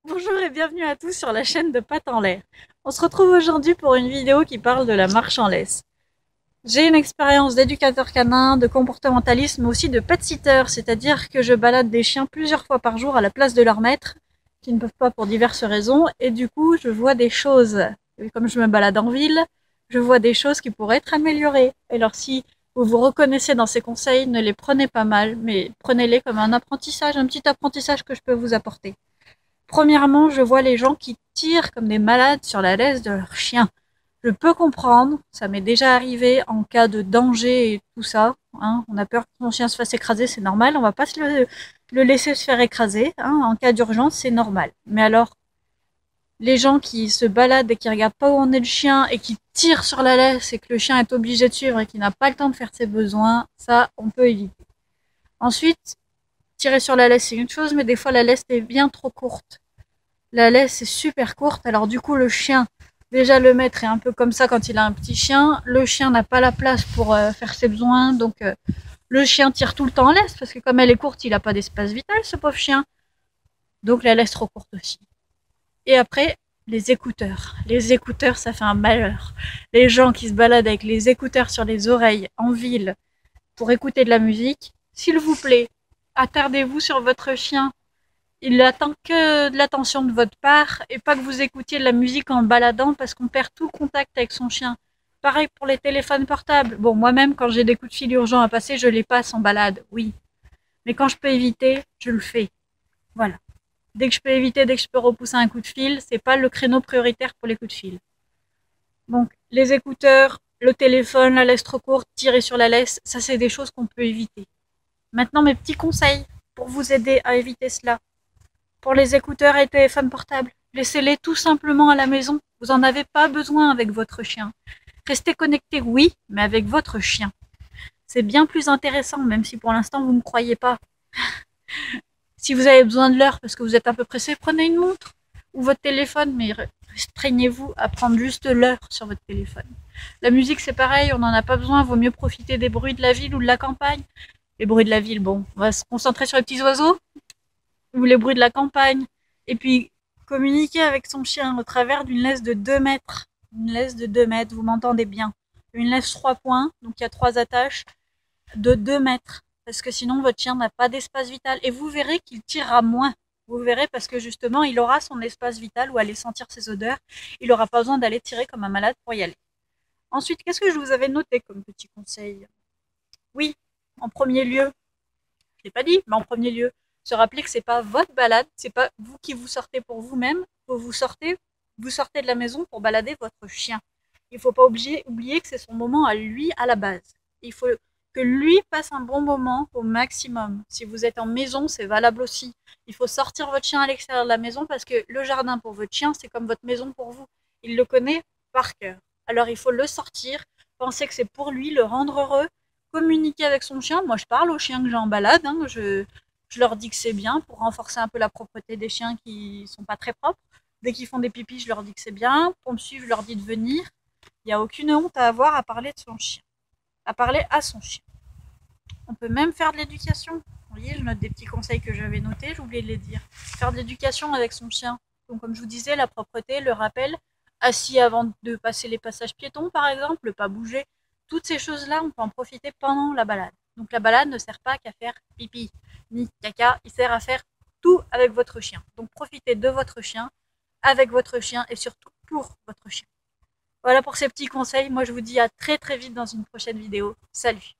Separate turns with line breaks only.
Bonjour et bienvenue à tous sur la chaîne de Pattes en l'air. On se retrouve aujourd'hui pour une vidéo qui parle de la marche en laisse. J'ai une expérience d'éducateur canin, de comportementaliste, mais aussi de pet-sitter, c'est-à-dire que je balade des chiens plusieurs fois par jour à la place de leur maître, qui ne peuvent pas pour diverses raisons, et du coup je vois des choses. Et comme je me balade en ville, je vois des choses qui pourraient être améliorées. Alors si vous vous reconnaissez dans ces conseils, ne les prenez pas mal, mais prenez-les comme un apprentissage, un petit apprentissage que je peux vous apporter. Premièrement, je vois les gens qui tirent comme des malades sur la laisse de leur chien. Je peux comprendre, ça m'est déjà arrivé en cas de danger et tout ça. Hein, on a peur que son chien se fasse écraser, c'est normal, on va pas le laisser se faire écraser. Hein, en cas d'urgence, c'est normal. Mais alors, les gens qui se baladent et qui regardent pas où en est le chien et qui tirent sur la laisse et que le chien est obligé de suivre et qui n'a pas le temps de faire ses besoins, ça, on peut éviter. Ensuite, tirer sur la laisse, c'est une chose, mais des fois, la laisse est bien trop courte. La laisse est super courte, alors du coup le chien, déjà le maître est un peu comme ça quand il a un petit chien, le chien n'a pas la place pour faire ses besoins, donc le chien tire tout le temps en laisse, parce que comme elle est courte, il n'a pas d'espace vital ce pauvre chien, donc la laisse trop courte aussi. Et après, les écouteurs. Les écouteurs, ça fait un malheur. Les gens qui se baladent avec les écouteurs sur les oreilles en ville pour écouter de la musique, s'il vous plaît, attardez-vous sur votre chien. Il n'attend que de l'attention de votre part et pas que vous écoutiez de la musique en baladant parce qu'on perd tout contact avec son chien. Pareil pour les téléphones portables. Bon, moi-même, quand j'ai des coups de fil urgents à passer, je les passe en balade, oui. Mais quand je peux éviter, je le fais. Voilà. Dès que je peux éviter, dès que je peux repousser un coup de fil, c'est pas le créneau prioritaire pour les coups de fil. Donc, les écouteurs, le téléphone, la laisse trop courte, tirer sur la laisse, ça c'est des choses qu'on peut éviter. Maintenant, mes petits conseils pour vous aider à éviter cela. Pour les écouteurs et téléphones portables, laissez-les tout simplement à la maison. Vous n'en avez pas besoin avec votre chien. Restez connecté, oui, mais avec votre chien. C'est bien plus intéressant, même si pour l'instant vous ne croyez pas. Si vous avez besoin de l'heure parce que vous êtes un peu pressé, prenez une montre ou votre téléphone, mais restreignez-vous à prendre juste l'heure sur votre téléphone. La musique, c'est pareil, on n'en a pas besoin, vaut mieux profiter des bruits de la ville ou de la campagne. Les bruits de la ville, bon, on va se concentrer sur les petits oiseaux, ou les bruits de la campagne. Et puis, communiquer avec son chien au travers d'une laisse de 2 mètres. Une laisse de 2 mètres, vous m'entendez bien. Une laisse 3 points, donc il y a 3 attaches, de 2 mètres. Parce que sinon, votre chien n'a pas d'espace vital. Et vous verrez qu'il tirera moins. Vous verrez parce que justement, il aura son espace vital où aller sentir ses odeurs. Il n'aura pas besoin d'aller tirer comme un malade pour y aller. Ensuite, qu'est-ce que je vous avais noté comme petit conseil? Oui, en premier lieu, je l'ai pas dit, mais en premier lieu, se rappeler que c'est pas votre balade, c'est pas vous qui vous sortez pour vous-même, vous sortez de la maison pour balader votre chien. Il faut pas oublier que c'est son moment à lui à la base. Il faut que lui passe un bon moment au maximum. Si vous êtes en maison, c'est valable aussi. Il faut sortir votre chien à l'extérieur de la maison parce que le jardin pour votre chien, c'est comme votre maison pour vous. Il le connaît par cœur. Alors il faut le sortir, penser que c'est pour lui, le rendre heureux, communiquer avec son chien. Moi, je parle aux chiens que j'ai en balade. Hein. Je leur dis que c'est bien pour renforcer un peu la propreté des chiens qui sont pas très propres. Dès qu'ils font des pipis, je leur dis que c'est bien. Pour me suivre, je leur dis de venir. Il n'y a aucune honte à avoir à parler de son chien, à parler à son chien. On peut même faire de l'éducation. Vous voyez, je note des petits conseils que j'avais notés, j'ai oublié de les dire. Faire de l'éducation avec son chien. Donc, comme je vous disais, la propreté, le rappel, assis avant de passer les passages piétons, par exemple, ne pas bouger. Toutes ces choses-là, on peut en profiter pendant la balade. Donc, la balade ne sert pas qu'à faire pipi ni caca, il sert à faire tout avec votre chien. Donc, profitez de votre chien, avec votre chien et surtout pour votre chien. Voilà pour ces petits conseils. Moi, je vous dis à très très vite dans une prochaine vidéo. Salut!